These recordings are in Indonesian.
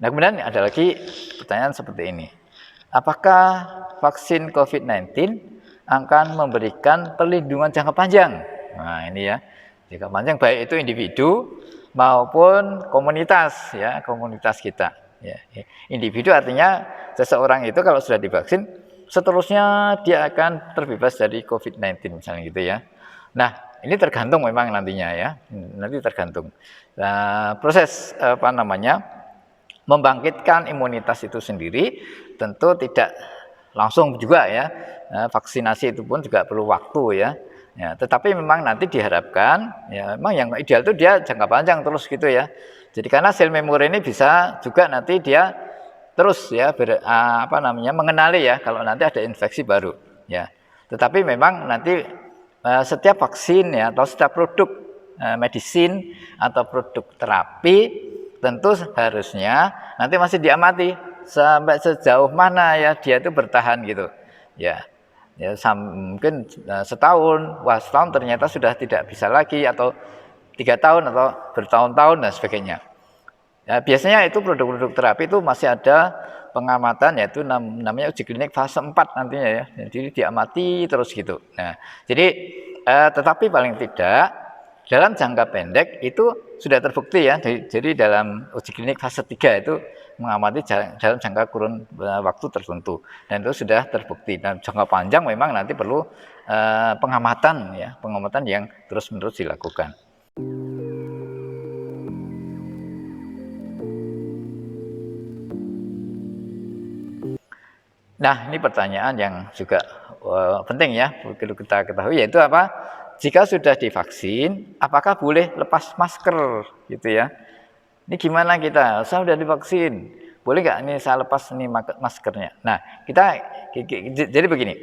Nah, kemudian ada lagi pertanyaan seperti ini. Apakah vaksin COVID-19 akan memberikan perlindungan jangka panjang? Nah, ini ya. Jangka panjang baik itu individu maupun komunitas ya, komunitas kita ya. Individu artinya seseorang itu kalau sudah divaksin seterusnya dia akan terbebas dari COVID-19 misalnya gitu ya. Nah, ini tergantung memang nantinya ya. Nanti tergantung. Nah, proses membangkitkan imunitas itu sendiri tentu tidak langsung juga ya. Vaksinasi itu pun juga perlu waktu ya. Ya, tetapi memang nanti diharapkan ya memang yang ideal itu dia jangka panjang terus gitu ya. Jadi karena sel memori ini bisa juga nanti dia terus ya mengenali ya kalau nanti ada infeksi baru ya. Tetapi memang nanti setiap vaksin ya atau setiap produk medisin atau produk terapi tentu harusnya nanti masih diamati sampai sejauh mana ya dia itu bertahan gitu ya. Ya, mungkin setahun, setahun ternyata sudah tidak bisa lagi, atau 3 tahun atau bertahun-tahun dan sebagainya. Ya, biasanya itu produk-produk terapi itu masih ada pengamatan, yaitu namanya uji klinik fase 4 nantinya ya. Jadi diamati terus gitu. Nah, jadi tetapi paling tidak dalam jangka pendek itu sudah terbukti ya. Jadi dalam uji klinik fase 3 itu mengamati dalam jangka kurun waktu tertentu, dan itu sudah terbukti. Dan jangka panjang memang nanti perlu pengamatan ya, pengamatan yang terus-menerus dilakukan. Nah, ini pertanyaan yang juga penting ya, perlu kita ketahui, yaitu apa? Jika sudah divaksin, apakah boleh lepas masker gitu ya? Ini gimana kita? Saya sudah divaksin, boleh nggak ini saya lepas ini maskernya? Nah, jadi begini,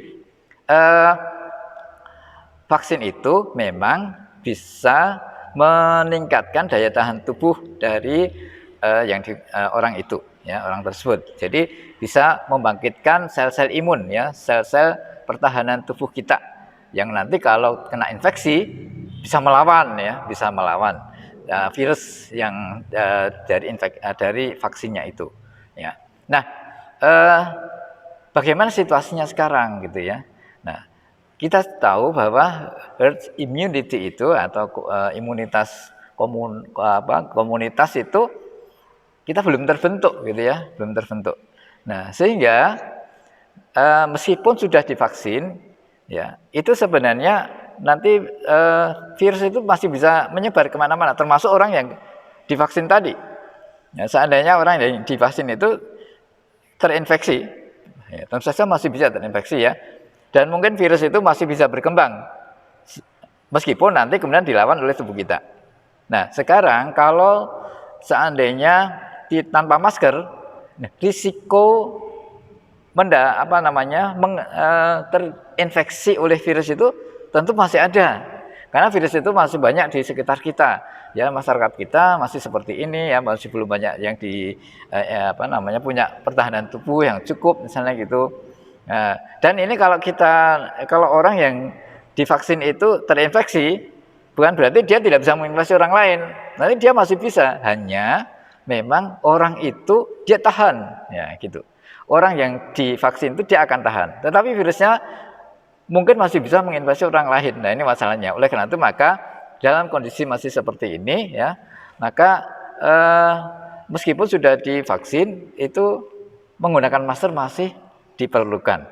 vaksin itu memang bisa meningkatkan daya tahan tubuh dari orang itu, ya, orang tersebut. Jadi bisa membangkitkan sel-sel imun, ya, sel-sel pertahanan tubuh kita, yang nanti kalau kena infeksi bisa melawan, ya, bisa melawan virus yang dari vaksinnya itu, ya. Nah, bagaimana situasinya sekarang gitu ya? Nah, kita tahu bahwa herd immunity itu atau imunitas komunitas itu kita belum terbentuk gitu ya, belum terbentuk. Nah, sehingga meskipun sudah divaksin, ya, itu sebenarnya nanti virus itu masih bisa menyebar kemana-mana, termasuk orang yang divaksin tadi. Ya, seandainya orang yang divaksin itu terinfeksi, ya, tentu saja masih bisa terinfeksi ya, dan mungkin virus itu masih bisa berkembang, meskipun nanti kemudian dilawan oleh tubuh kita. Nah, sekarang kalau seandainya tanpa masker, risiko terinfeksi oleh virus itu tentu masih ada, karena virus itu masih banyak di sekitar kita, ya, masyarakat kita masih seperti ini ya, masih belum banyak yang punya pertahanan tubuh yang cukup misalnya gitu. Dan ini kalau orang yang divaksin itu terinfeksi, bukan berarti dia tidak bisa menginfeksi orang lain, nanti dia masih bisa, hanya memang orang itu dia tahan, ya gitu. Orang yang divaksin itu dia akan tahan, tetapi virusnya mungkin masih bisa menginfeksi orang lain. Nah, ini masalahnya. Oleh karena itu maka dalam kondisi masih seperti ini ya, maka meskipun sudah divaksin itu menggunakan masker masih diperlukan.